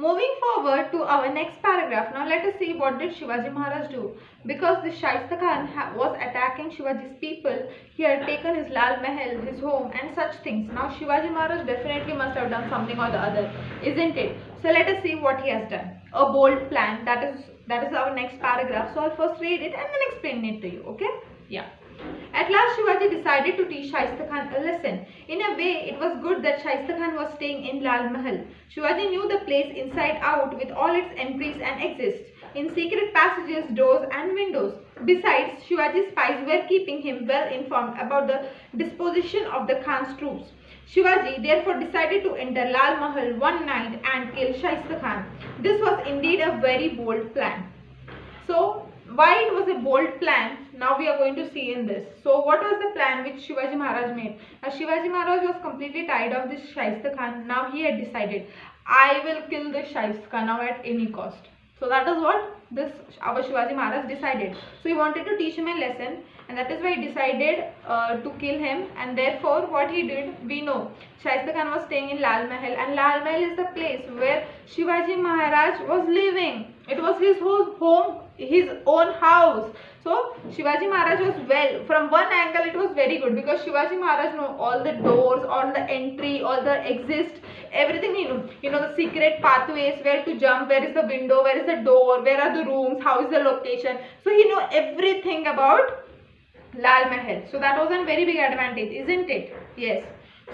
moving forward to our next paragraph. Now let us see what did Shivaji Maharaj do. Because the Shaista Khan was attacking Shivaji's people, he had taken his Lal Mahal, his home and such things. Now Shivaji Maharaj definitely must have done something or the other, isn't it? So let us see what he has done. A bold plan. That is our next paragraph. So I'll first read it and then explain it to you. Okay? Yeah. At last Shivaji decided to teach Shaista Khan a lesson. In a way, it was good that Shaista Khan was staying in Lal Mahal. Shivaji knew the place inside out with all its entries and exits, in secret passages, doors and windows. Besides, Shivaji's spies were keeping him well informed about the disposition of the Khan's troops. Shivaji therefore decided to enter Lal Mahal one night and kill Shaista Khan. This was indeed a very bold plan. So, why it was a bold plan, now we are going to see in this. So what was the plan which Shivaji Maharaj made? Now Shivaji Maharaj was completely tired of this Shaista Khan. Now he had decided, I will kill this Shaista Khan now at any cost. So that is what our Shivaji Maharaj decided. So he wanted to teach him a lesson, and that is why he decided to kill him. And therefore what he did, we know Shaista Khan was staying in Lal Mahal, and Lal Mahal is the place where Shivaji Maharaj was living. It was his whole home, his own house. So Shivaji Maharaj was, well, from one angle it was very good, because Shivaji Maharaj know all the doors, all the entry, all the exist, everything he knew. You know the secret pathways, where to jump, where is the window, where is the door, where are the rooms, how is the location. So he knew everything about Lal Mahal. So that was a very big advantage, isn't it? Yes.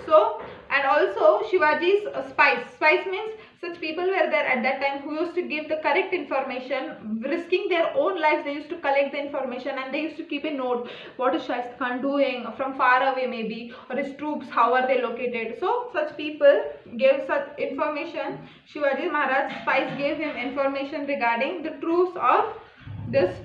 So, and also Shivaji's spies. Spies means such people were there at that time who used to give the correct information, risking their own lives. They used to collect the information and they used to keep a note. What is Shaista Khan doing from far away maybe, or his troops, how are they located. So such people gave such information. Shivaji Maharaj spies gave him information regarding the troops of this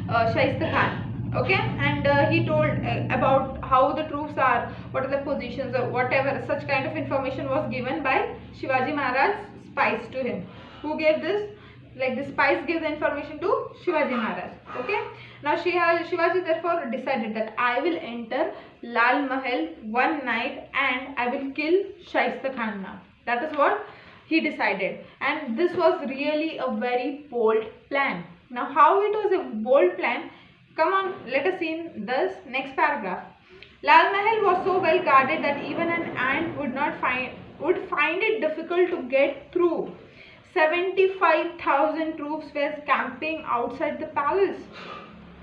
Shaista Khan. Okay, and he told about how the troops are, what are the positions, or whatever such kind of information was given by Shivaji Maharaj's spies to him. Who gave this? Like the spies gave the information to Shivaji Maharaj. Okay, now Shivaji therefore decided that I will enter Lal Mahal one night and I will kill Shaista Khan now. That is what he decided, and this was really a very bold plan. Now how it was a bold plan? Come on, let us see in this next paragraph. Lal Mahal was so well guarded that even an ant would find it difficult to get through. 75,000 troops were camping outside the palace.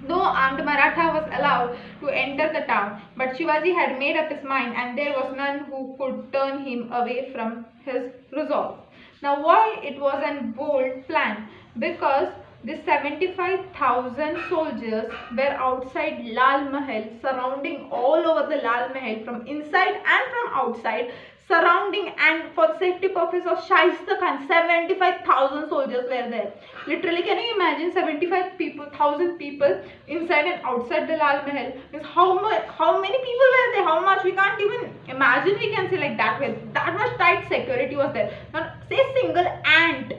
No armed Maratha was allowed to enter the town, but Shivaji had made up his mind, and there was none who could turn him away from his resolve. Now why it was a bold plan? Because the 75,000 soldiers were outside Lal Mahal, surrounding all over the Lal Mahal from inside and from outside, surrounding, and for safety purpose of Shaista Khan, 75,000 soldiers were there. Literally, can you imagine 75,000 people inside and outside the Lal Mahal? Means how many people were there? How much? We can't even imagine. We can say like that way. That much tight security was there. Now, say single ant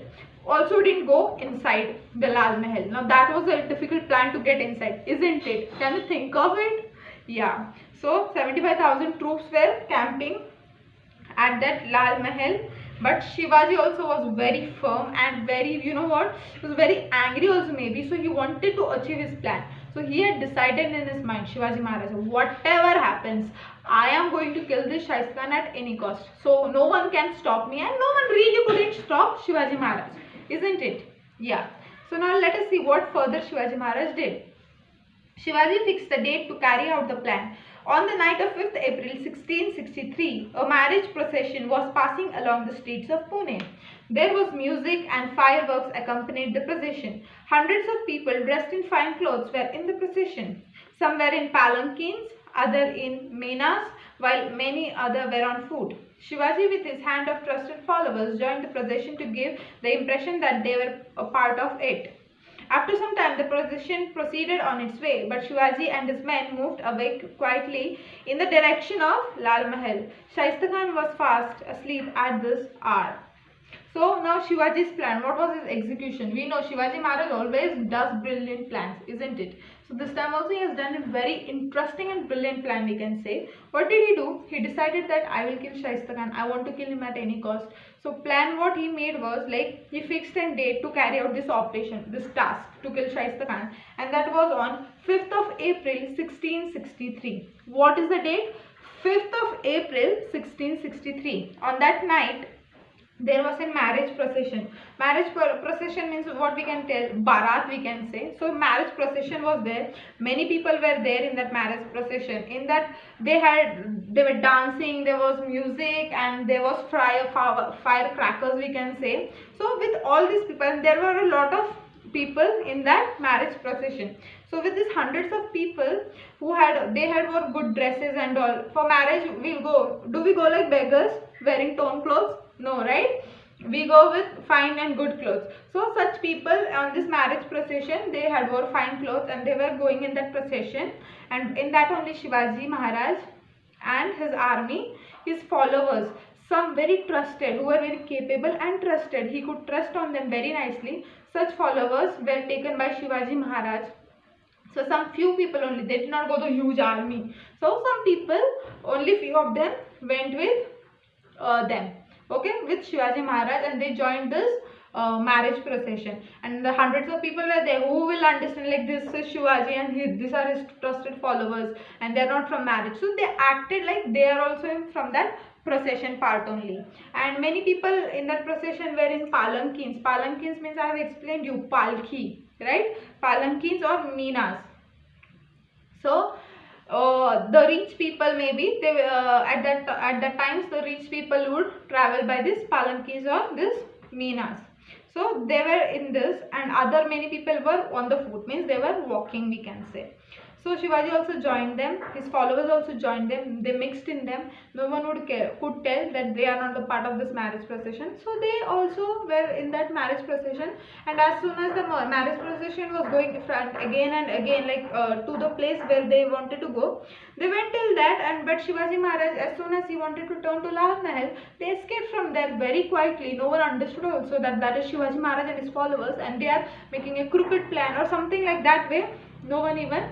also didn't go inside the Lal Mahal. Now that was a difficult plan to get inside, isn't it? Can you think of it? Yeah. So 75,000 troops were camping at that Lal Mahal, but Shivaji also was very firm and very, you know what, he was very angry also maybe. So he wanted to achieve his plan. So he had decided in his mind, Shivaji Maharaj, whatever happens, I am going to kill this Shaista Khan at any cost. So no one can stop me, and no one really couldn't stop Shivaji Maharaj, isn't it? Yeah. So now let us see what further Shivaji Maharaj did. Shivaji fixed the date to carry out the plan. On the night of 5th April 1663, a marriage procession was passing along the streets of Pune. There was music and fireworks accompanied the procession. Hundreds of people dressed in fine clothes were in the procession. Some were in palanquins, others in menas, while many others were on foot. Shivaji, with his hand of trusted followers, joined the procession to give the impression that they were a part of it. After some time, the procession proceeded on its way, but Shivaji and his men moved away quietly in the direction of Lal Mahal. Shaista Khan was fast asleep at this hour. So now now Shivaji's plan, what was his execution? We know Shivaji Maharaj always does brilliant plans, isn't it? So this time also he has done a very interesting and brilliant plan, we can say. What did he do? He decided that I will kill Shaista Khan. I want to kill him at any cost. So plan what he made was like he fixed a date to carry out this operation, this task to kill Shaista Khan, and that was on 5th of April 1663. What is the date? 5th of April 1663. On that night, there was a marriage procession. Marriage procession means what we can tell, barat we can say. So marriage procession was there. Many people were there in that marriage procession. In that they were dancing, there was music, and there was firecrackers we can say. So with all these people, there were a lot of people in that marriage procession. So with these hundreds of people who had wore good dresses and all. For marriage we'll go. Do we go like beggars wearing torn clothes? No, right? We go with fine and good clothes. So such people on this marriage procession, they had wore fine clothes and they were going in that procession, and in that only Shivaji Maharaj and his army, his followers, some very trusted, who were very capable and trusted, he could trust on them very nicely. Such followers were taken by Shivaji Maharaj. So some few people only, they did not go the huge army. So some people, only few of them went with them, okay, with Shivaji Maharaj, and they joined this marriage procession, and the hundreds of people were there. Who will understand like this is Shivaji and these are his trusted followers and they are not from marriage? So they acted like they are also from that procession part only. And many people in that procession were in palankins. Palankins means I have explained you, palki, right? Palankins or minas. So the rich people, maybe they at that times the rich people would travel by this palankis or this minas. So they were in this, and other many people were on the foot, means they were walking we can say. So Shivaji also joined them, his followers also joined them, they mixed in them. No one could tell that they are not a part of this marriage procession. So they also were in that marriage procession, and as soon as the marriage procession was going front again and again, like to the place where they wanted to go, they went till that, and but Shivaji Maharaj, as soon as he wanted to turn to Lal Mahal, they escaped from there very quietly. No one understood also that that is Shivaji Maharaj and his followers, and they are making a crooked plan or something like that way. No one even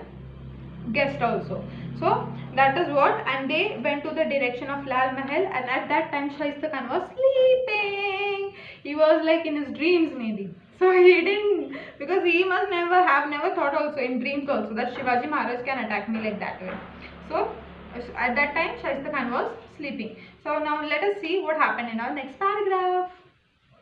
guessed also. So that is what, and they went to the direction of Lal Mahal, and at that time Shaista Khan was sleeping. He was like in his dreams maybe. So he didn't, because he must never thought also in dreams also that Shivaji Maharaj can attack me like that way. So at that time Shaista Khan was sleeping. So now let us see what happened in our next paragraph.